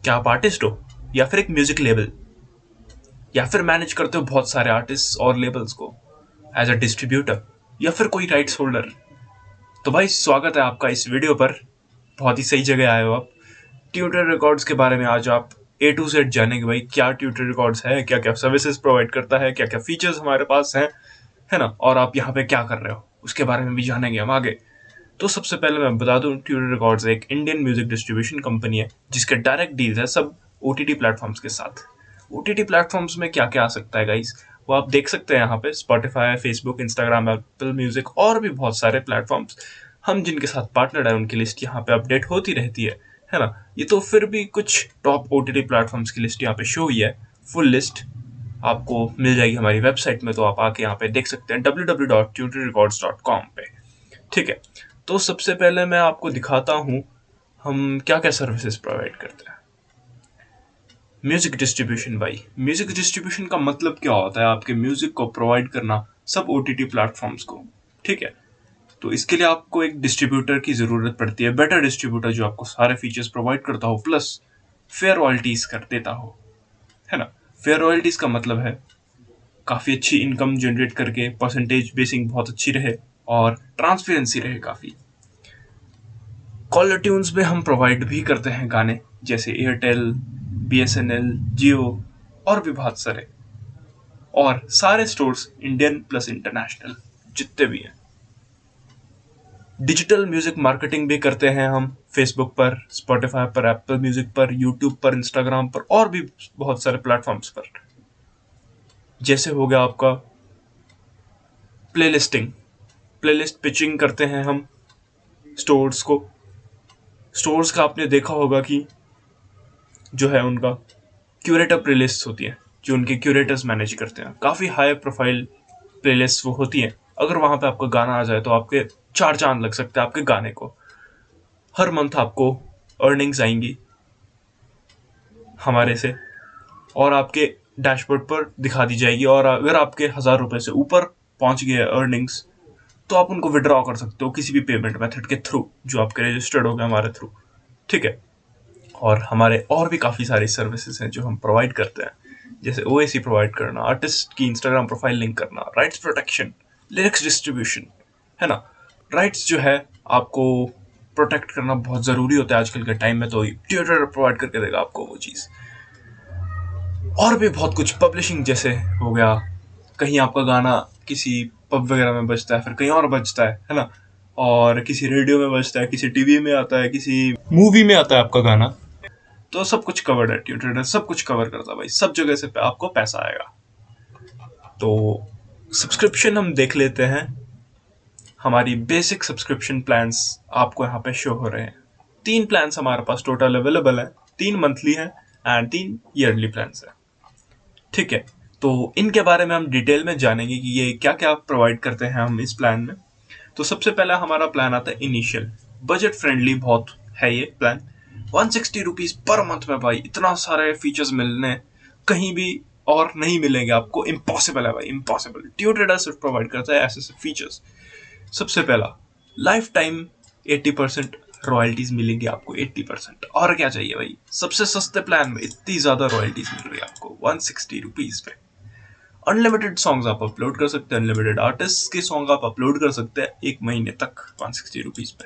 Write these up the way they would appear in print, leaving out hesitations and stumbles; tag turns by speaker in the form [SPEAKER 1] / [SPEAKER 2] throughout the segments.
[SPEAKER 1] क्या आप आर्टिस्ट हो, या फिर एक म्यूजिक लेबल, या फिर मैनेज करते हो बहुत सारे आर्टिस्ट और लेबल्स को एज अ डिस्ट्रीब्यूटर, या फिर कोई राइट्स होल्डर? तो भाई स्वागत है आपका इस वीडियो पर। बहुत ही सही जगह आए हो आप। ट्यूटर रिकॉर्ड्स के बारे में आज आप A to Z जानेंगे भाई। क्या ट्यूटर रिकॉर्ड्स है, क्या क्या सर्विसेज प्रोवाइड करता है, क्या क्या फीचर्स हमारे पास हैं, है ना, और आप यहाँ पे क्या कर रहे हो उसके बारे में भी जानेंगे हम आगे। तो सबसे पहले मैं बता दूं, ट्यूटर रिकॉर्ड्स एक इंडियन म्यूजिक डिस्ट्रीब्यूशन कंपनी है जिसके डायरेक्ट डील्स है सब OTT प्लेटफॉर्म्स के साथ। OTT प्लेटफॉर्म्स में क्या क्या आ सकता है गाइस, वो आप देख सकते हैं यहाँ पे। Spotify, Facebook, Instagram, Apple music और भी बहुत सारे प्लेटफॉर्म्स हम जिनके साथ पार्टनर्ड है उनकी लिस्ट यहाँ पे अपडेट होती रहती है ना। ये तो फिर भी कुछ टॉप OTT प्लेटफॉर्म्स की लिस्ट यहाँ पे शो हुई है। फुल लिस्ट आपको मिल जाएगी हमारी वेबसाइट में, तो आप आके यहाँ पे देख सकते हैं www.tutorrecords.com पे। ठीक है, तो सबसे पहले मैं आपको दिखाता हूँ हम क्या क्या सर्विसेज प्रोवाइड करते हैं। म्यूजिक डिस्ट्रीब्यूशन भाई, म्यूजिक डिस्ट्रीब्यूशन का मतलब क्या होता है? आपके म्यूजिक को प्रोवाइड करना सब OTT प्लेटफॉर्म्स को। ठीक है, तो इसके लिए आपको एक डिस्ट्रीब्यूटर की जरूरत पड़ती है, बेटर डिस्ट्रीब्यूटर जो आपको सारे फीचर्स प्रोवाइड करता हो प्लस फेयर रॉयल्टीज कर देता हो, है ना। फेयर रॉयल्टीज का मतलब है काफी अच्छी इनकम जनरेट करके, परसेंटेज बेसिंग बहुत अच्छी रहे और ट्रांसपेरेंसी रहे काफी। कॉलर ट्यून्स में हम प्रोवाइड भी करते हैं गाने, जैसे एयरटेल, BSNL, जियो और भी बहुत सारे, और सारे स्टोर्स इंडियन प्लस इंटरनेशनल जितने भी हैं। डिजिटल म्यूजिक मार्केटिंग भी करते हैं हम फेसबुक पर, स्पॉटिफाई पर, एप्पल म्यूजिक पर, यूट्यूब पर, इंस्टाग्राम पर और भी बहुत सारे प्लेटफॉर्म्स पर। जैसे हो गया आपका प्लेलिस्टिंग, प्लेलिस्ट पिचिंग करते हैं हम स्टोर्स को। स्टोर्स का आपने देखा होगा कि जो है उनका क्यूरेटर प्लेलिस्ट होती है, जो उनके क्यूरेटर्स मैनेज करते हैं। काफ़ी हाई प्रोफाइल प्लेलिस्ट वो होती हैं। अगर वहाँ पे आपका गाना आ जाए तो आपके 4 चांद लग सकते हैं आपके गाने को। हर मंथ आपको अर्निंग्स आएंगी हमारे से और आपके डैशबोर्ड पर दिखा दी जाएगी, और अगर आपके 1000 रुपये से ऊपर पहुंच गए अर्निंग्स तो आप उनको विड्रॉ कर सकते हो किसी भी पेमेंट मेथड के थ्रू जो आपके रजिस्टर्ड हो गए हमारे थ्रू। ठीक है, और हमारे और भी काफ़ी सारी सर्विसेज हैं जो हम प्रोवाइड करते हैं, जैसे OAC प्रोवाइड करना, आर्टिस्ट की इंस्टाग्राम प्रोफाइल लिंक करना, राइट्स प्रोटेक्शन, लिरिक्स डिस्ट्रीब्यूशन, है ना। राइट्स जो है आपको प्रोटेक्ट करना बहुत ज़रूरी होता है आजकल के टाइम में, तो ट्यूटर प्रोवाइड करके देगा आपको वो चीज़। और भी बहुत कुछ, पब्लिशिंग जैसे हो गया, कहीं आपका गाना किसी पब वगैरह में बजता है, फिर कहीं और बजता है ना, और किसी रेडियो में बजता है, किसी टीवी में आता है, किसी मूवी में आता है आपका गाना, तो सब कुछ कवर्ड है। ट्यूटर सब कुछ कवर करता है भाई, सब जगह से आपको पैसा आएगा। तो सब्सक्रिप्शन हम देख लेते हैं। हमारी बेसिक सब्सक्रिप्शन प्लान्स आपको यहाँ पे शो हो रहे हैं। 3 प्लान्स हमारे पास टोटल अवेलेबल है, 3 मंथली है एंड 3 ईयरली प्लान्स है। ठीक है, तो इनके बारे में हम डिटेल में जानेंगे कि ये क्या क्या प्रोवाइड करते हैं हम इस प्लान में। तो सबसे पहला हमारा प्लान आता है इनिशियल, बजट फ्रेंडली बहुत है ये प्लान। 160 रुपीज पर मंथ में भाई इतना सारे फीचर्स मिलने कहीं भी और नहीं मिलेंगे आपको, इम्पॉसिबल है भाई, इम्पॉसिबल। ट्यूटर सिर्फ प्रोवाइड करता है ऐसे फीचर्स। सबसे पहला, लाइफ टाइम 80% रॉयल्टीज मिलेंगी आपको, 80%। और क्या चाहिए भाई, सबसे सस्ते प्लान में इतनी ज्यादा रॉयल्टीज मिल रही है आपको 160 रुपीज पे। अनलिमिटेड सॉन्ग्स आप अपलोड कर सकते हैं, अनलिमिटेड आर्टिस्ट के सॉन्ग आप अपलोड कर सकते हैं 1 महीने तक 160 रुपीज पे।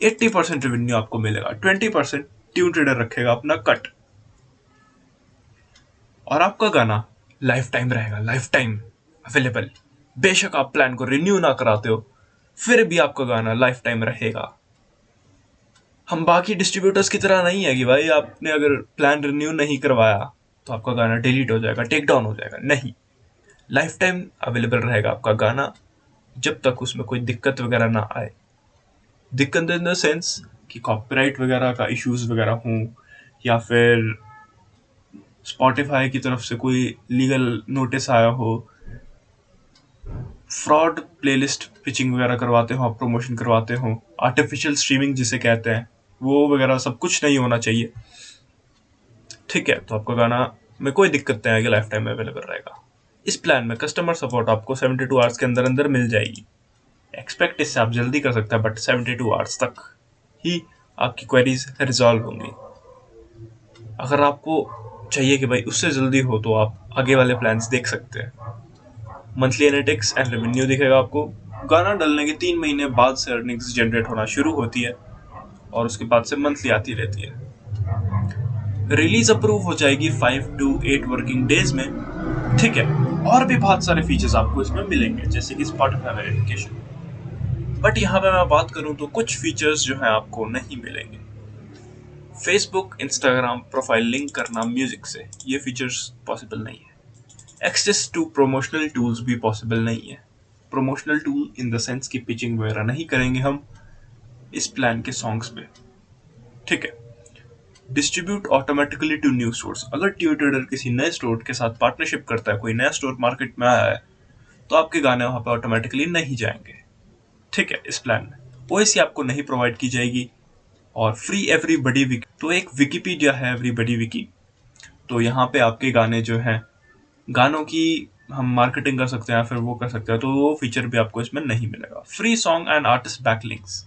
[SPEAKER 1] 80% रेवेन्यू आपको मिलेगा, 20% ट्यून ट्रेडर रखेगा अपना कट, और आपका गाना लाइफ टाइम रहेगा, लाइफ टाइम अवेलेबल। बेशक आप प्लान को रिन्यू ना कराते हो, फिर भी आपका गाना लाइफ टाइम रहेगा। हम बाकी डिस्ट्रीब्यूटर्स की तरह नहीं है कि भाई आपने अगर प्लान रिन्यू नहीं करवाया तो आपका गाना डिलीट हो जाएगा, टेक डाउन हो जाएगा। नहीं, लाइफ टाइम अवेलेबल रहेगा आपका गाना, जब तक उसमें कोई दिक्कत वगैरह ना आए। दिक्कत इन द सेंस कि कॉपीराइट वगैरह का इश्यूज वगैरह हों, या फिर स्पॉटिफाई की तरफ से कोई लीगल नोटिस आया हो, फ्रॉड प्लेलिस्ट पिचिंग वगैरह करवाते हो, आप प्रमोशन करवाते हो, आर्टिफिशियल स्ट्रीमिंग जिसे कहते हैं, वो वगैरह सब कुछ नहीं होना चाहिए। ठीक है, तो आपका गाना में कोई दिक्कत नहीं आएगी, लाइफ टाइम में अवेलेबल रहेगा। इस प्लान में कस्टमर सपोर्ट आपको 72 आवर्स के अंदर अंदर मिल जाएगी। एक्सपेक्ट इससे आप जल्दी कर सकते हैं, बट 72 आवर्स तक ही आपकी क्वेरीज रिजॉल्व होंगी। अगर आपको चाहिए कि भाई उससे जल्दी हो तो आप आगे वाले प्लान्स देख सकते हैं। मंथली एनालिटिक्स एंड रेवेन्यू दिखेगा आपको। गाना डलने के 3 महीने बाद से अर्निंग्स जनरेट होना शुरू होती है और उसके बाद से मंथली आती रहती है। रिलीज अप्रूव हो जाएगी 5 to 8 वर्किंग डेज में, ठीक है। और भी बहुत सारे फीचर्स आपको इसमें मिलेंगे जैसे कि स्पॉटिफाई वेरिफिकेशन, बट यहाँ पे मैं बात करूँ तो कुछ फीचर्स जो है आपको नहीं मिलेंगे। फेसबुक इंस्टाग्राम प्रोफाइल लिंक करना म्यूजिक से, ये फीचर्स पॉसिबल नहीं है। एक्सेस टू प्रमोशनल टूल्स भी पॉसिबल नहीं है। Promotional tool in the sense की पिचिंग वगैरह नहीं करेंगे हम इस प्लान के सॉन्ग्स पे, ठीक है। Distribute automatically to new stores, अगर ट्यूटर किसी नए स्टोर के साथ पार्टनरशिप करता है, कोई नया स्टोर मार्केट में आया है, तो आपके गाने वहां पे ऑटोमेटिकली नहीं जाएंगे, ठीक है। इस प्लान में ओएसी आपको नहीं प्रोवाइड की जाएगी। और फ्री एवरीबडी विकी, तो एक विकीपीडिया है एवरीबडी विकी, तो यहाँ पे आपके गाने जो हैं, गानों की हम मार्केटिंग कर सकते हैं या फिर वो कर सकते हैं, तो वो फीचर भी आपको इसमें नहीं मिलेगा। Free song and artist backlinks,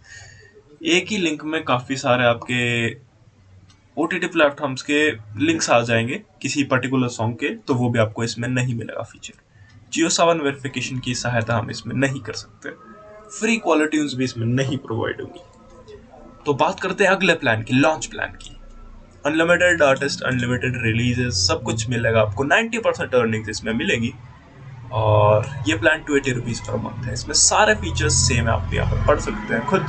[SPEAKER 1] एक ही लिंक में काफी सारे आपके ओटीटी प्लेटफॉर्म्स के लिंक्स आ जाएंगे किसी पर्टिकुलर सॉन्ग के, तो वो भी आपको इसमें नहीं मिलेगा फीचर। जियो सावन वेरिफिकेशन की सहायता हम इसमें नहीं कर सकते। फ्री क्वालिटी भी इसमें नहीं प्रोवाइड होगी। तो बात करते हैं अगले प्लान की, लॉन्च प्लान की। अनलिमिटेड आर्टिस्ट, अनलिमिटेड रिलीजेस, सब कुछ मिलेगा आपको। 90% अर्निंग इसमें मिलेगी और ये प्लान 280 रुपीज पर मंथ है। इसमें सारे फीचर्स सेम है, आप यहाँ पर पढ़ सकते हैं खुद।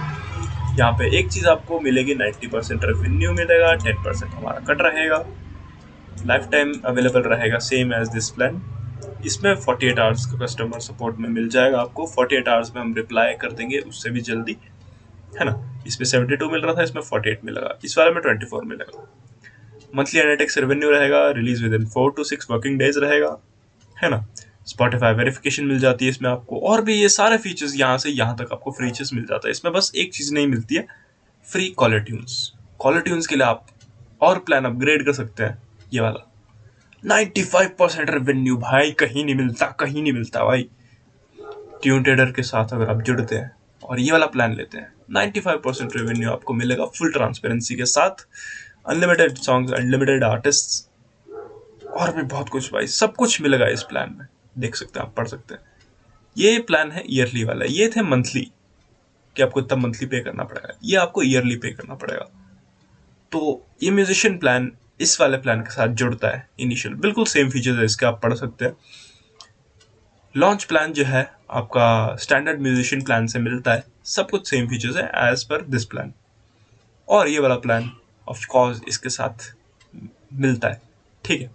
[SPEAKER 1] यहाँ पे एक चीज आपको मिलेगी, 90% रेवेन्यू मिलेगा, 10% हमारा कट रहेगा, लाइफ टाइम अवेलेबल रहेगा सेम एज दिस प्लान। इसमें 48 आवर्स का कस्टमर सपोर्ट में मिल जाएगा आपको। 48 आवर्स में हम रिप्लाई कर देंगे, उससे भी जल्दी, है ना। इसमें 72 मिल रहा था, इसमें 48 मिलेगा, इस वाले में 24 मिलेगा। मंथली एनालिटिक्स रेवेन्यू रहेगा, release with in 4 to 6 working days रहेगा, है ना। स्पॉटिफाई वेरिफिकेशन मिल जाती है इसमें आपको, और भी ये सारे फीचर्स यहाँ से यहाँ तक आपको फ्री चीज मिल जाता है। इसमें बस एक चीज नहीं मिलती है, free caller tunes. Caller tunes के लिए आप और प्लान अपग्रेड कर सकते हैं, ये वाला 95% रेवेन्यू भाई कहीं नहीं मिलता, कहीं नहीं मिलता भाई। ट्यून ट्रेडर के साथ अगर आप जुड़ते हैं और ये वाला प्लान लेते हैं, 95% रेवेन्यू आपको मिलेगा फुल ट्रांसपेरेंसी के साथ। अनलिमिटेड सॉन्ग्स, अनलिमिटेड आर्टिस्ट और भी बहुत कुछ भाई, सब कुछ मिलेगा इस प्लान में, देख सकते हैं आप, पढ़ सकते हैं। ये प्लान है ईयरली वाला, ये थे मंथली कि आपको इतना मंथली पे करना पड़ेगा, ये आपको ईयरली पे करना पड़ेगा। तो ये म्यूजिशियन प्लान इस वाले प्लान के साथ जुड़ता है इनिशियल, बिल्कुल सेम फीचर्स है इसके, आप पढ़ सकते हैं। लॉन्च प्लान जो है आपका स्टैंडर्ड म्यूजिशियन प्लान से मिलता है, सब कुछ सेम फीचर्स है एज पर दिस प्लान। और ये वाला प्लान ऑफ कोर्स इसके साथ मिलता है, ठीक है।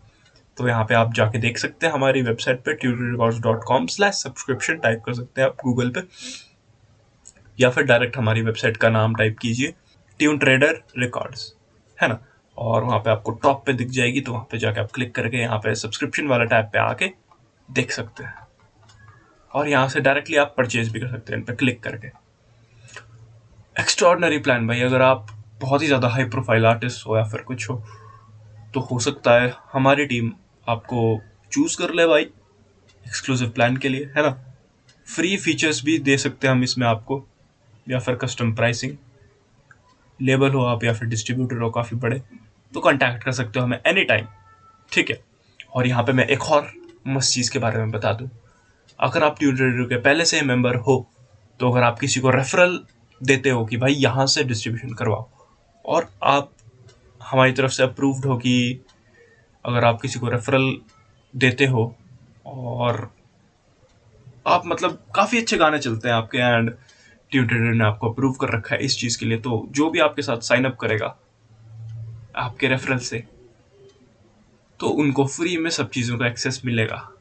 [SPEAKER 1] तो यहाँ पे आप जाके देख सकते हैं हमारी वेबसाइट पे tutorrecords.com/subscription टाइप कर सकते हैं आप गूगल पे, या फिर डायरेक्ट हमारी वेबसाइट का नाम टाइप कीजिए, ट्यून ट्रेडर रिकॉर्ड्स, है ना। और वहाँ पे आपको टॉप पे दिख जाएगी, तो वहाँ पे जाके आप क्लिक करके यहाँ पे सब्सक्रिप्शन वाला टैब पे आके देख सकते हैं, और यहाँ से डायरेक्टली आप परचेज भी कर सकते हैं इन पे क्लिक करके। एक्स्ट्राऑर्डिनरी प्लान भाई, अगर आप बहुत ही ज़्यादा हाई प्रोफाइल आर्टिस्ट हो या फिर कुछ हो, तो हो सकता है हमारी टीम आपको चूज कर ले भाई एक्सक्लूसिव प्लान के लिए, है ना। फ्री फीचर्स भी दे सकते हैं हम इसमें आपको, या फिर कस्टम प्राइसिंग। लेबल हो आप या फिर डिस्ट्रीब्यूटर हो काफ़ी बड़े, तो कांटेक्ट कर सकते हो हमें एनी टाइम, ठीक है। और यहाँ पे मैं एक और मस्त चीज़ के बारे में बता दूँ, अगर आप ट्यूटोरियल के पहले से मेंबर हो, तो अगर आप किसी को रेफरल देते हो कि भाई यहाँ से डिस्ट्रीब्यूशन करवाओ, और आप हमारी तरफ से अप्रूव्ड हो कि अगर आप किसी को रेफरल देते हो और आप मतलब काफ़ी अच्छे गाने चलते हैं आपके एंड ट्यूटोरियल ने आपको अप्रूव कर रखा है इस चीज़ के लिए, तो जो भी आपके साथ साइन अप करेगा आपके रेफरल से, तो उनको फ्री में सब चीज़ों का एक्सेस मिलेगा।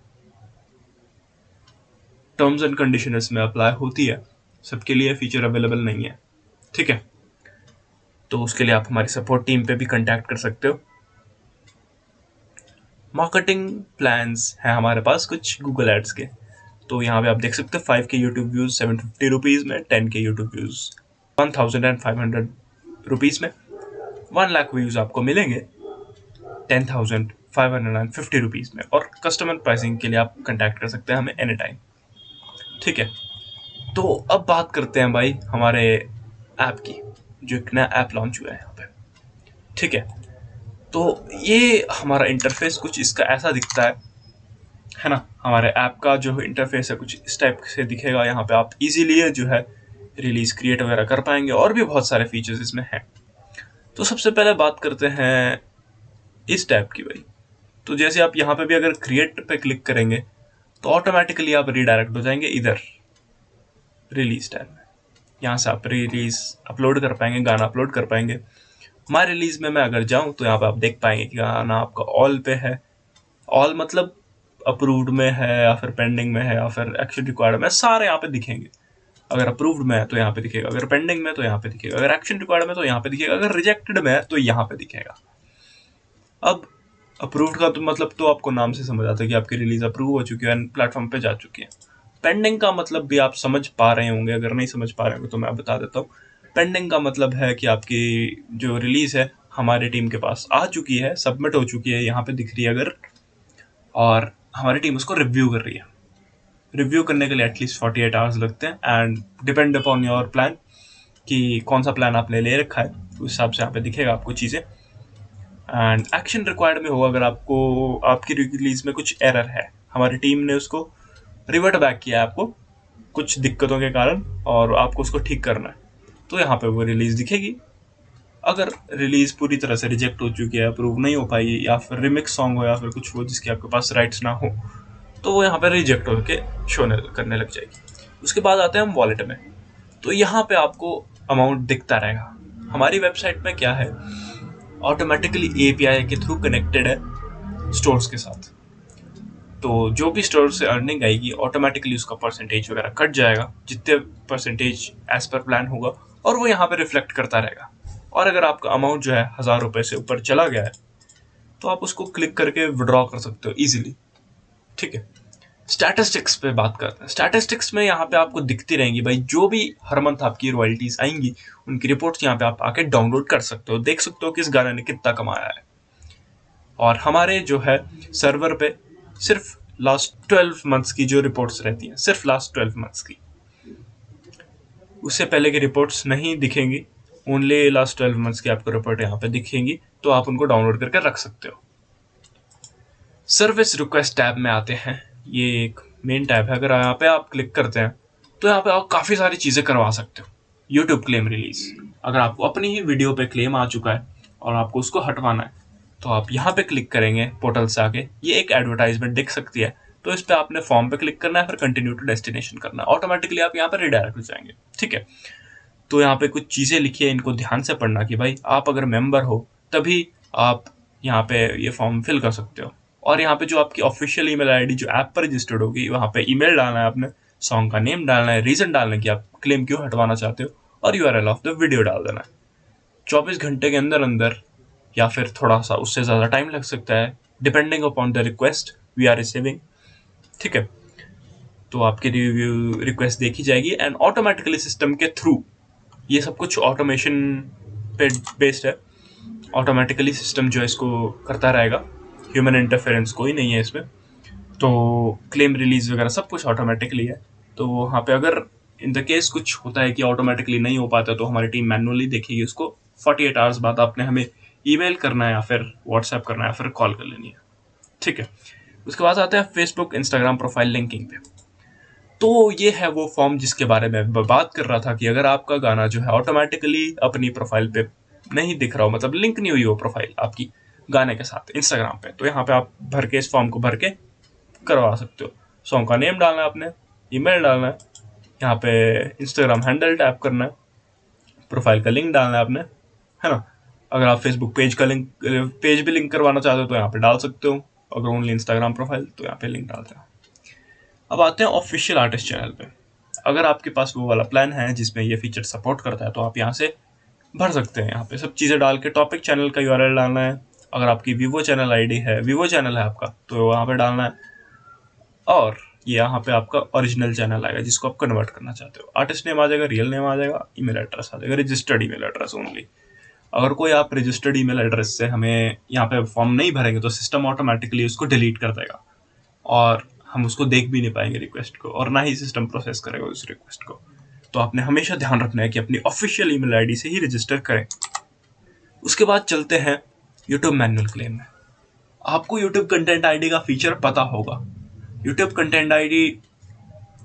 [SPEAKER 1] टर्म्स एंड कंडीशंस में अप्लाई होती है, सबके लिए फीचर अवेलेबल नहीं है, ठीक है। तो उसके लिए आप हमारी सपोर्ट टीम पे भी कांटेक्ट कर सकते हो। मार्केटिंग प्लान्स हैं हमारे पास कुछ गूगल एड्स के, तो यहाँ पे आप देख सकते हैं 5K यूट्यूब व्यूज़ 750 रुपीज़ में, 10K यूट्यूब व्यूज़ 1500 रुपीज़ में, 1 लाख व्यूज़ आपको मिलेंगे 10,550 रुपीज़ में। और कस्टमर प्राइसिंग के लिए आप कांटेक्ट कर सकते हैं हमें एनी टाइम, ठीक है। तो अब बात करते हैं भाई हमारे ऐप की, जो एक नया ऐप लॉन्च हुआ है यहाँ पे, ठीक है। तो ये हमारा इंटरफेस कुछ इसका ऐसा दिखता है ना। हमारे ऐप का जो इंटरफेस है कुछ इस टाइप से दिखेगा। यहाँ पे आप इजीली जो है रिलीज क्रिएट वगैरह कर पाएंगे, और भी बहुत सारे फीचर्स इसमें हैं। तो सबसे पहले बात करते हैं इस टैब की भाई। तो जैसे आप यहाँ पे भी अगर क्रिएट पे क्लिक करेंगे तो ऑटोमेटिकली आप रिडायरेक्ट हो जाएंगे इधर रिलीज टैब में। यहाँ से आप रिलीज अपलोड कर पाएंगे, गाना अपलोड कर पाएंगे। माई रिलीज में मैं अगर जाऊँ तो यहाँ पे आप देख पाएंगे कि गाना आपका ऑल पे है। ऑल मतलब अप्रूव्ड में है या फिर पेंडिंग में है या फिर एक्शन रिक्वायर्ड में, सारे यहाँ पे दिखेंगे। अगर अप्रूव्ड में है तो यहाँ पे दिखेगा, अगर पेंडिंग में तो यहाँ पे दिखेगा, अगर एक्शन रिक्वायर्ड में तो यहाँ पे दिखेगा, अगर रिजेक्टेड में है तो यहाँ पे दिखेगा। अब अप्रूव्ड का तो मतलब तो आपको नाम से समझ आता है कि आपकी रिलीज अप्रूव हो चुकी है, प्लेटफॉर्म पे जा चुकी है। पेंडिंग का मतलब भी आप समझ पा रहे होंगे, अगर नहीं समझ पा रहे होंगे तो मैं बता देता हूँ। पेंडिंग का मतलब है कि आपकी जो रिलीज है हमारी टीम के पास आ चुकी है, सबमिट हो चुकी है, यहाँ पे दिख रही है अगर, और हमारी टीम उसको रिव्यू कर रही है। रिव्यू करने के लिए एटलीस्ट 48 आवर्स लगते हैं, and depend upon your plan कि कौन सा प्लान आपने ले रखा है, उस हिसाब से यहाँ पे दिखेगा आपको चीज़ें। एंड एक्शन रिक्वायर्ड में होगा अगर आपको आपकी रिलीज में कुछ एरर है, हमारी टीम ने उसको रिवर्ट बैक किया है आपको कुछ दिक्कतों के कारण, और आपको उसको ठीक करना है, तो यहाँ पे वो रिलीज दिखेगी। अगर रिलीज पूरी तरह से रिजेक्ट हो चुकी है, अप्रूव नहीं हो पाई, या फिर रिमिक्स सॉन्ग हो या फिर कुछ हो जिसके आपके पास राइट्स ना हो, तो वो यहाँ पे रिजेक्ट होकर शो करने लग जाएगी। उसके बाद आते हैं हम वॉलेट में। तो यहाँ पे आपको अमाउंट दिखता रहेगा। हमारी वेबसाइट में क्या है, ऑटोमेटिकली API के थ्रू कनेक्टेड है स्टोर्स के साथ। तो जो भी स्टोर से अर्निंग आएगी ऑटोमेटिकली उसका परसेंटेज वगैरह कट जाएगा, जितने परसेंटेज एज पर प्लान होगा, और वो यहाँ पे रिफ्लेक्ट करता रहेगा। और अगर आपका अमाउंट जो है 1000 रुपये से ऊपर चला गया है तो आप उसको क्लिक करके विड्रॉ कर सकते हो इजीली। ठीक है, स्टैटिस्टिक्स पे बात करते हैं। स्टैटिस्टिक्स में यहाँ पे आपको दिखती रहेंगी भाई, जो भी हर मंथ आपकी रॉयल्टीज आएंगी उनकी रिपोर्ट्स यहाँ पे आप आके डाउनलोड कर सकते हो, देख सकते हो किस गाने ने कितना कमाया है। और हमारे जो है सर्वर पे सिर्फ लास्ट 12 मंथ्स की जो रिपोर्ट्स रहती हैं, सिर्फ लास्ट 12 मंथ्स की, उससे पहले की रिपोर्ट्स नहीं दिखेंगी, ओनली लास्ट 12 मंथ्स की आपको रिपोर्ट यहाँ पे दिखेंगी, तो आप उनको डाउनलोड करके रख सकते हो। सर्विस रिक्वेस्ट टैब में आते हैं। ये एक मेन टैब है, अगर यहाँ पे आप क्लिक करते हैं तो यहाँ पे आप काफ़ी सारी चीज़ें करवा सकते हो। यूट्यूब क्लेम रिलीज, अगर आपको अपनी ही वीडियो पे क्लेम आ चुका है और आपको उसको हटवाना है तो आप यहाँ पे क्लिक करेंगे पोर्टल से आके, ये एक एडवर्टाइजमेंट दिख सकती है, तो इस पर आपने फॉर्म पे क्लिक करना है, फिर कंटिन्यू टू डेस्टिनेशन करना है, ऑटोमेटिकली आप यहाँ पर रिडायरेक्ट हो जाएंगे। ठीक है, तो यहाँ पे कुछ चीज़ें लिखी है, इनको ध्यान से पढ़ना कि भाई आप अगर मेंबर हो तभी आप यहाँ पे ये फॉर्म फिल कर सकते हो। और यहाँ पे जो आपकी ऑफिशियल ईमेल आईडी जो ऐप पर रजिस्टर्ड होगी, वहाँ पे ईमेल डालना है आपने, सॉन्ग का नेम डालना है, रीज़न डालना है कि आप क्लेम क्यों हटवाना चाहते हो, और URL ऑफ द वीडियो डाल देना है। 24 घंटे के अंदर अंदर या फिर थोड़ा सा उससे ज़्यादा टाइम लग सकता है, depending upon the request we are receiving. ठीक है, तो आपकी रिव्यू रिक्वेस्ट देखी जाएगी, एंड ऑटोमेटिकली सिस्टम के थ्रू, ये सब कुछ ऑटोमेशन पे बेस्ड है, ऑटोमेटिकली सिस्टम जो है इसको करता रहेगा, ह्यूमन इंटरफेरेंस कोई नहीं है इसमें। तो क्लेम रिलीज वगैरह सब कुछ ऑटोमेटिकली है। तो वहाँ पे अगर इन द केस कुछ होता है कि ऑटोमेटिकली नहीं हो पाता तो हमारी टीम मैनुअली देखेगी उसको। 48 आवर्स बाद आपने हमें ईमेल करना है या फिर व्हाट्सएप करना है या फिर कॉल कर लेनी है। ठीक है, उसके बाद आता है फेसबुक इंस्टाग्राम प्रोफाइल लिंकिंग पे। तो ये है वो फॉर्म जिसके बारे में बात कर रहा था कि अगर आपका गाना जो है ऑटोमेटिकली अपनी प्रोफाइल पे नहीं दिख रहा हो, मतलब लिंक नहीं हुई हो प्रोफाइल आपकी गाने के साथ इंस्टाग्राम पे, तो यहाँ पे आप भर के इस फॉर्म को भर के करवा सकते हो। सॉन्ग का नेम डालना है आपने, ईमेल डालना है, यहाँ पे इंस्टाग्राम हैंडल टैप करना है, प्रोफाइल का लिंक डालना है आपने, है ना। अगर आप फेसबुक पेज भी लिंक करवाना चाहते हो तो यहाँ पे डाल सकते हो, अगर ओनली इंस्टाग्राम प्रोफाइल तो यहाँ पे लिंक डालते हैं। अब आते हैं ऑफिशियल आर्टिस्ट चैनल पे। अगर आपके पास वो वाला प्लान है जिसमें ये फीचर सपोर्ट करता है तो आप यहाँ से भर सकते हैं। यहाँ पे सब चीज़ें डाल के टॉपिक चैनल का URL डालना है, अगर आपकी वीवो चैनल आईडी है, वीवो चैनल है आपका, तो वहाँ पे डालना है, और ये यहाँ पे आपका ओरिजिनल चैनल आएगा जिसको आप कन्वर्ट करना चाहते हो। आर्टिस्ट नेम आ जाएगा, रियल नेम आ जाएगा, ईमेल एड्रेस आ जाएगा, रजिस्टर्ड ईमेल एड्रेस ओनली। अगर कोई आप रजिस्टर्ड ईमेल एड्रेस से हमें यहाँ पे फॉर्म नहीं भरेंगे तो सिस्टम ऑटोमेटिकली उसको डिलीट कर देगा, और हम उसको देख भी नहीं पाएंगे रिक्वेस्ट को, और ना ही सिस्टम प्रोसेस करेगा उस रिक्वेस्ट को। तो आपने हमेशा ध्यान रखना है कि अपनी ऑफिशियल ईमेल आईडी से ही रजिस्टर करें। उसके बाद चलते हैं यूट्यूब मैनुअल क्लेम है। आपको यूट्यूब कंटेंट आईडी का फीचर पता होगा। YouTube content ID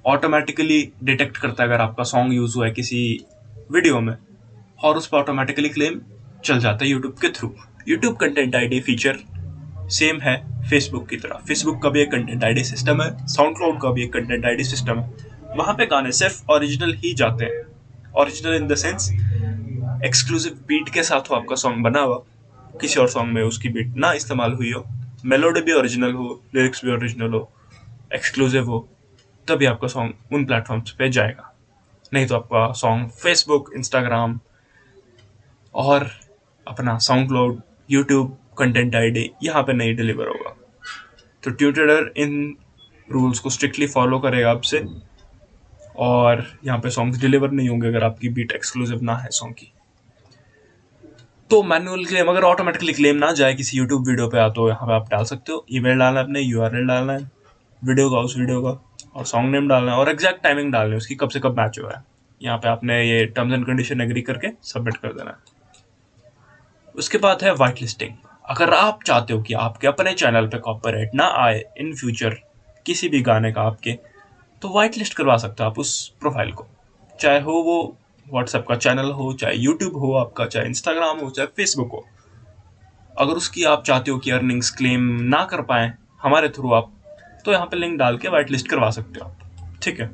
[SPEAKER 1] automatically detect करता है अगर आपका सॉन्ग यूज हुआ है किसी वीडियो में, और उस पर ऑटोमेटिकली क्लेम चल जाता है यूट्यूब के through. YouTube content ID feature same है फेसबुक की तरह। फेसबुक का भी एक कंटेंट आईडी सिस्टम है, साउंड क्लाउड का भी एक कंटेंट आईडी सिस्टम है। वहां पे गाने सिर्फ ओरिजिनल ही जाते हैं। Original in the sense exclusive beat के साथ हो आपका सॉन्ग बना हुआ, किसी और सॉन्ग में उसकी बीट ना इस्तेमाल हुई हो, मेलोडी भी ओरिजिनल हो, लिरिक्स भी ओरिजिनल हो, एक्सक्लूसिव हो, तभी आपका सॉन्ग उन प्लेटफॉर्म्स पे जाएगा। नहीं तो आपका सॉन्ग फेसबुक, इंस्टाग्राम और अपना sound cloud, YouTube content ID यहाँ पे नहीं डिलीवर होगा। तो ट्यूटोरियर इन रूल्स को स्ट्रिक्टली फॉलो करेगा आपसे, और यहाँ पे सॉन्ग्स डिलीवर नहीं होंगे अगर आपकी बीट एक्सक्लूसिव ना है सॉन्ग की। तो मैनुअल क्लेम अगर ऑटोमेटिकली क्लेम ना जाए किसी यूट्यूब वीडियो पे तो यहाँ पे आप डाल सकते हो। ईमेल डालना है, अपने यूआरएल डालना है वीडियो का, उस वीडियो का, और सॉन्ग नेम डालना है, और एग्जैक्ट टाइमिंग डालनी है उसकी, कब से कब मैच हुआ है। यहाँ पे आपने ये टर्म्स एंड कंडीशन एग्री करके सबमिट कर देना है। उसके बाद है वाइट लिस्टिंग। अगर आप चाहते हो कि आपके अपने चैनल पे कॉपीराइट ना आए इन फ्यूचर किसी भी गाने का आपके, तो वाइट लिस्ट करवा सकते हो आप उस प्रोफाइल को, चाहे हो वो व्हाट्सएप का चैनल हो, चाहे यूट्यूब हो आपका, चाहे इंस्टाग्राम हो, चाहे फेसबुक हो। अगर उसकी आप चाहते हो कि अर्निंग्स क्लेम ना कर पाए हमारे थ्रू आप, तो यहाँ पे लिंक डाल के वाइट लिस्ट करवा सकते हो आप। ठीक है।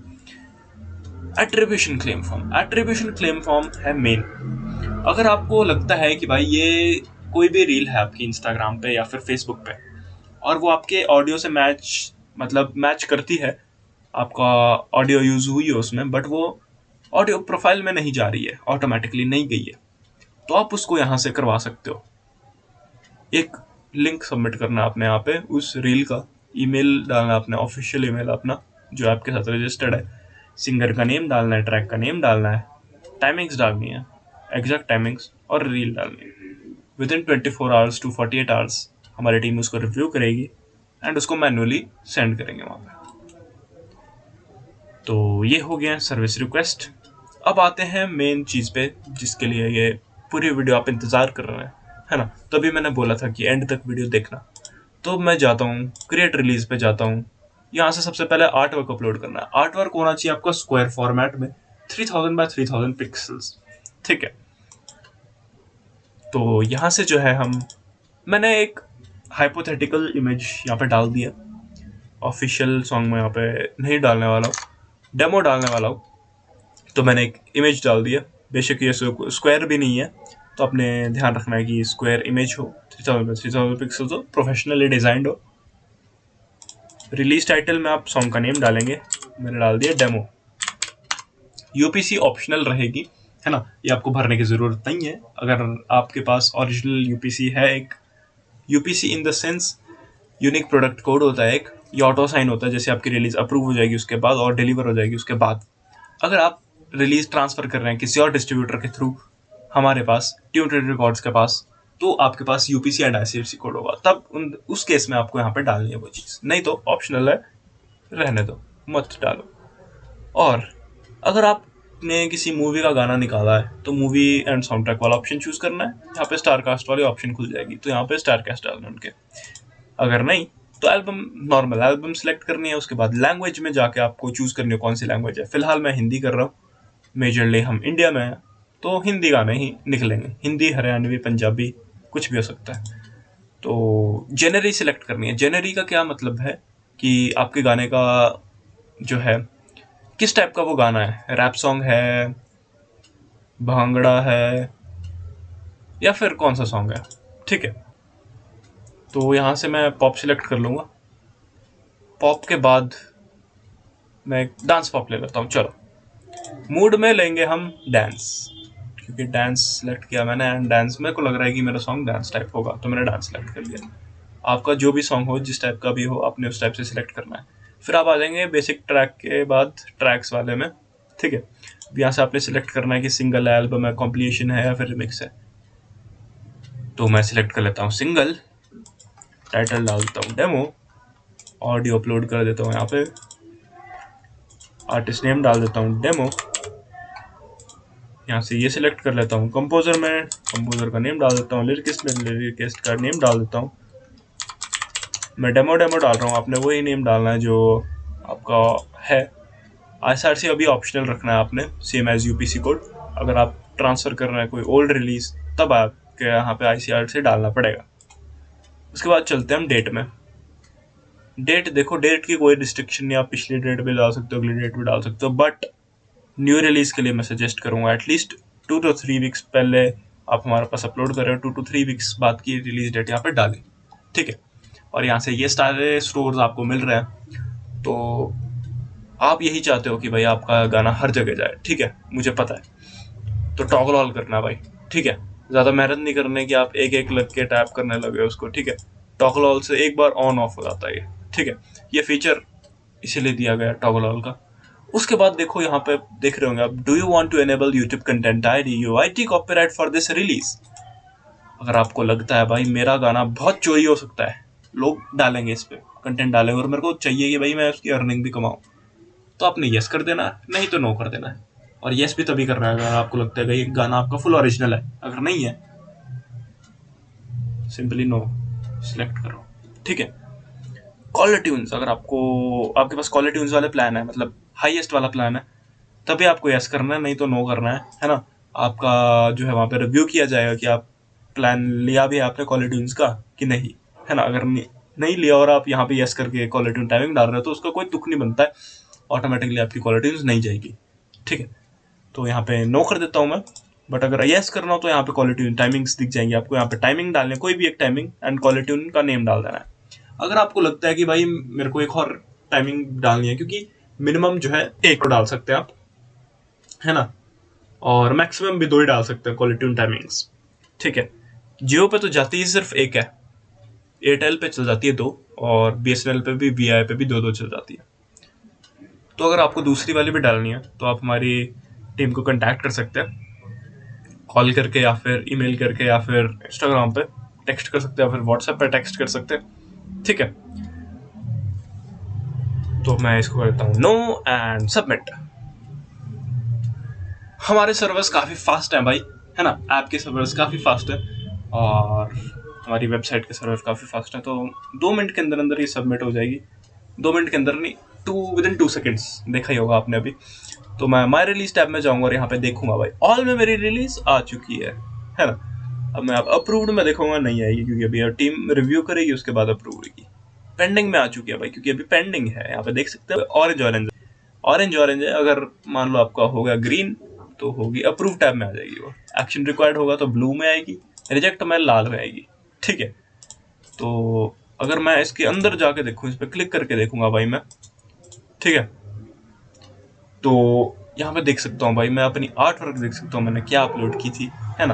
[SPEAKER 1] Attribution claim form. Attribution claim form है मेन। अगर आपको लगता है कि भाई ये कोई भी रील है आपकी इंस्टाग्राम पे या फिर फेसबुक पे, और वो आपके ऑडियो से मैच करती है, आपका ऑडियो यूज हुई है उसमें, बट वो ऑडियो प्रोफाइल में नहीं जा रही है, ऑटोमेटिकली नहीं गई है, तो आप उसको यहाँ से करवा सकते हो। एक लिंक सबमिट करना आपने यहाँ पे उस रील का, ईमेल डालना अपने ऑफिशियल ईमेल अपना जो आपके साथ रजिस्टर्ड है, सिंगर का नेम डालना है, ट्रैक का नेम डालना है, टाइमिंग्स डालनी है, एग्जैक्ट टाइमिंग्स, और रील डालनी है। Within 24 hours to 48 hours हमारी टीम उसको रिव्यू करेगी एंड उसको मैनुअली सेंड करेंगे वहाँ पे। तो ये हो गया सर्विस रिक्वेस्ट। अब आते हैं मेन चीज़ पे जिसके लिए ये पूरी वीडियो आप इंतज़ार कर रहे हैं, है ना। तभी मैंने बोला था कि एंड तक वीडियो देखना। तो मैं जाता हूँ क्रिएट रिलीज पे जाता हूँ। यहाँ से सबसे पहले आर्ट वर्क अपलोड करना है। आर्ट वर्क होना चाहिए आपका स्क्वायर फॉर्मेट में 3000 बाय 3000 पिक्सल्स। ठीक है। तो यहाँ से जो है मैंने एक हाइपोथेटिकल इमेज यहाँ पे डाल दिया। ऑफिशियल सॉन्ग में यहाँ पे नहीं डालने वाला हूँ, डेमो डालने वाला हूँ। तो मैंने एक इमेज डाल दिया। बेशक ये स्क्वायर भी नहीं है, तो आपने ध्यान रखना है कि स्क्वायर इमेज हो, 3000 पिक्सल्स हो, प्रोफेशनली डिजाइंड हो। रिलीज टाइटल में आप सॉन्ग का नेम डालेंगे। मैंने डाल दिया डेमो। यूपीसी ऑप्शनल रहेगी, है ना, ये आपको भरने की ज़रूरत नहीं है। अगर आपके पास ओरिजिनल यूपीसी है, एक UPC in the sense unique product code होता है एक, ये ऑटो साइन होता है, जैसे आपकी रिलीज अप्रूव हो जाएगी उसके बाद और डिलीवर हो जाएगी उसके बाद। अगर आप रिलीज ट्रांसफ़र कर रहे हैं किसी और डिस्ट्रीब्यूटर के थ्रू हमारे पास, ट्यूटोरियल रिकॉर्ड्स के पास, तो आपके पास यूपीसी एंड आईसीआरसी कोड होगा, तब उस केस में आपको यहाँ पे डालनी है वो चीज़। नहीं तो ऑप्शनल है, रहने दो, मत डालो। और अगर आपने किसी मूवी का गाना निकाला है तो मूवी एंड साउंड ट्रैक वाला ऑप्शन चूज करना है। यहाँ पे स्टार कास्ट वाली ऑप्शन खुल जाएगी, तो यहाँ पे स्टार कास्ट डालना उनके। अगर नहीं तो एल्बम, नॉर्मल एल्बम सेलेक्ट करनी है। उसके बाद लैंग्वेज में जाके आपको चूज करनी है कौन सी लैंग्वेज है। फिलहाल मैं हिंदी कर रहा हूँ, मेजरली हम इंडिया में हैं तो हिंदी गाने ही निकलेंगे। हिंदी, हरियाणवी, पंजाबी, कुछ भी हो सकता है। तो जेनरी सिलेक्ट करनी है। जेनरी का क्या मतलब है कि आपके गाने का जो है किस टाइप का वो गाना है, रैप सॉन्ग है, भांगड़ा है, या फिर कौन सा सॉन्ग है। ठीक है। तो यहाँ से मैं पॉप सिलेक्ट कर लूँगा। पॉप के बाद मैं डांस पॉप ले लेता हूँ। चलो, मूड में लेंगे हम डांस, क्योंकि डांस सेलेक्ट किया मैंने एंड डांस मेरे को लग रहा है कि मेरा सॉन्ग डांस टाइप होगा, तो मैंने डांस सेलेक्ट कर लिया। आपका जो भी सॉन्ग हो, जिस टाइप का भी हो, आपने उस टाइप से सिलेक्ट करना है। फिर आप आ जाएंगे बेसिक ट्रैक के बाद ट्रैक्स वाले में। ठीक है। यहाँ से आपने सिलेक्ट करना है कि सिंगल है, एल्बम है, कॉम्पिलेशन है, या फिर रिमिक्स है। तो मैं सिलेक्ट कर लेता हूँ सिंगल, टाइटल डाल देता हूँ डेमो, ऑडियो अपलोड कर देता हूँ यहाँ पे, आर्टिस्ट नेम डाल देता हूँ डेमो, यहाँ से ये सिलेक्ट कर लेता हूँ। कंपोजर में कंपोजर का नेम डाल देता हूँ, लिरिकिस्ट में लिरिकिस्ट का नेम डाल देता हूँ। मैं डेमो डाल रहा हूँ, आपने वही नेम डालना है जो आपका है। ISRC अभी ऑप्शनल रखना है आपने, सेम एज UPC कोड। अगर आप ट्रांसफर कर रहे हैं कोई ओल्ड रिलीज तब आपके यहाँ पे ICRC डालना पड़ेगा। उसके बाद चलते हैं हम डेट में। डेट देखो, डेट की कोई रिस्ट्रिक्शन नहीं, आप पिछली डेट भी डाल सकते हो, अगली डेट भी डाल सकते हो, बट न्यू रिलीज के लिए मैं सजेस्ट करूंगा एटलीस्ट 2 to 3 वीक्स पहले आप हमारे पास अपलोड करें, 2 to 3 वीक्स बाद की रिलीज डेट यहाँ पे डालें, ठीक है। और यहाँ से ये सारे स्टोर्स आपको मिल रहे हैं, तो आप यही चाहते हो कि भाई आपका गाना हर जगह जाए, ठीक है, मुझे पता है। तो टॉगल ऑल करना भाई, ठीक है। ज़्यादा मेहनत नहीं करने की, आप एक एक लग के टैप करने लगे उसको, ठीक है। टॉगल ऑल से एक बार ऑन ऑफ हो जाता है ये, ठीक है। ये फीचर इसीलिए दिया गया टॉगल ऑल का। उसके बाद देखो यहाँ पे देख रहे होंगे आप, do you want to enable YouTube content ID UIT copyright for this release. अगर आपको लगता है भाई मेरा गाना बहुत चोरी हो सकता है, लोग डालेंगे इस पे कंटेंट डालेंगे और मेरे को चाहिए कि भाई मैं उसकी अर्निंग भी कमाऊं, तो आपने यस कर देना है, नहीं तो नो कर देना है। और यस भी तभी करना है अगर आपको लगता है कि ये गाना आपका फुल ओरिजिनल है। अगर नहीं है, सिंपली नो सिलेक्ट करो, ठीक है। कॉलर ट्यून्स, अगर आपके पास कॉलर ट्यून्स वाले प्लान है, मतलब हाईएस्ट वाला प्लान है, तभी आपको यस करना है, नहीं तो नो करना है ना। आपका जो है वहाँ पे रिव्यू किया जाएगा कि आप प्लान लिया भी है आपने कॉलर ट्यून्स का कि नहीं, है ना। अगर नहीं लिया और आप यहाँ पे यस करके कॉलर ट्यून टाइमिंग डाल रहे हो तो उसका कोई दुख नहीं बनता है, ऑटोमेटिकली आपकी कॉलर ट्यून्स नहीं जाएगी, ठीक है। तो यहाँ पे नो कर देता हूँ मैं, बट अगर यस करना हो तो यहाँ पे कॉलर ट्यून टाइमिंग्स दिख जाएंगी आपको। यहाँ पे टाइमिंग डालने, कोई भी एक टाइमिंग एंड कॉलर ट्यून का नेम डाल देना है। अगर आपको लगता है कि भाई मेरे को एक और टाइमिंग डालनी है, क्योंकि मिनिमम जो है एक को डाल सकते हैं आप, है ना, और मैक्सिमम भी 2 ही डाल सकते हैं कॉलर ट्यून टाइमिंग्स, ठीक है। जियो पे तो जाती ही सिर्फ एक है, एयरटेल पे चल जाती है 2, और BSNL पे भी, VI पे भी 2-2 चल जाती है। तो अगर आपको दूसरी वाली भी डालनी है तो आप हमारी टीम को कांटेक्ट कर सकते हैं, कॉल करके या फिर ईमेल करके या फिर इंस्टाग्राम पे टेक्स्ट कर सकते हैं या फिर व्हाट्सएप पे टेक्स्ट कर सकते हैं, ठीक है। तो मैं इसको करता हूँ नो एंड सबमिट। हमारे सर्वर्स काफ़ी फास्ट हैं भाई, है ना, ऐप के सर्वर्स काफ़ी फास्ट हैं और हमारी वेबसाइट के सर्वर काफ़ी फास्ट हैं। तो 2 मिनट के अंदर अंदर ये सबमिट हो जाएगी। 2 मिनट के अंदर नहीं, विदिन 2 सेकेंड्स, देखा ही होगा आपने अभी। तो मैं माई रिलीज टैब में जाऊँगा और यहाँ पे देखूंगा भाई ऑल में मेरी रिलीज आ चुकी है ना। अब मैं अप्रूव्ड में देखूंगा, नहीं आएगी क्योंकि अभी टीम रिव्यू करेगी, उसके बाद अप्रूव होगी। पेंडिंग में आ चुकी है भाई, क्योंकि अभी पेंडिंग है। यहाँ पे देख सकते हैं ऑरेंज ऑरेंज है। अगर मान लो आपका हो गया ग्रीन तो होगी अप्रूव टैब में आ जाएगी वो। एक्शन रिक्वायर्ड होगा तो ब्लू में आएगी, रिजेक्ट में लाल में आएगी, ठीक है। तो अगर मैं इसके अंदर जाके देखूँ, इस पर क्लिक करके देखूंगा भाई मैं, ठीक है, तो यहाँ पे देख सकता हूँ भाई मैं अपनी आर्ट वर्क देख सकता हूँ मैंने क्या अपलोड की थी, है ना।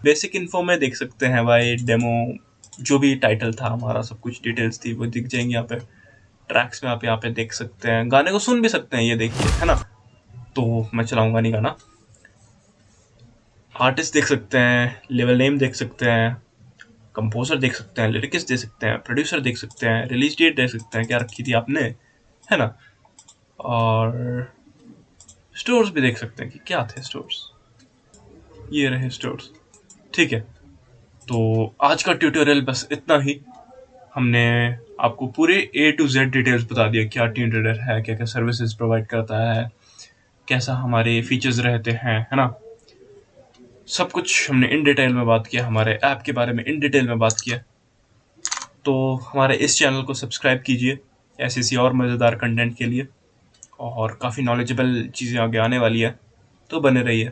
[SPEAKER 1] बेसिक इन्फो में देख सकते हैं भाई, डेमो जो भी टाइटल था हमारा, सब कुछ डिटेल्स थी वो दिख जाएंगी यहाँ पे। ट्रैक्स में आप यहाँ पे देख सकते हैं, गाने को सुन भी सकते हैं, ये देखिए, है ना। तो मैं चलाऊंगा नहीं गाना। आर्टिस्ट देख सकते हैं, लेवल नेम देख सकते हैं, कंपोजर देख सकते हैं, लिरिक्स देख सकते हैं, प्रोड्यूसर देख सकते हैं, रिलीज डेट देख सकते हैं क्या रखी थी आपने, है ना। और स्टोर्स भी देख सकते हैं कि क्या थे स्टोर्स, ये रहे स्टोर्स, ठीक है। तो आज का ट्यूटोरियल बस इतना ही। हमने आपको पूरे A to Z डिटेल्स बता दिया, क्या टीम रीडर है, क्या क्या सर्विसेज प्रोवाइड करता है, कैसा हमारे फीचर्स रहते हैं, है ना। सब कुछ हमने इन डिटेल में बात किया, हमारे ऐप के बारे में इन डिटेल में बात किया। तो हमारे इस चैनल को सब्सक्राइब कीजिए ऐसी और मज़ेदार कंटेंट के लिए, और काफ़ी नॉलेजेबल चीज़ें आगे आने वाली है, तो बने रहिए।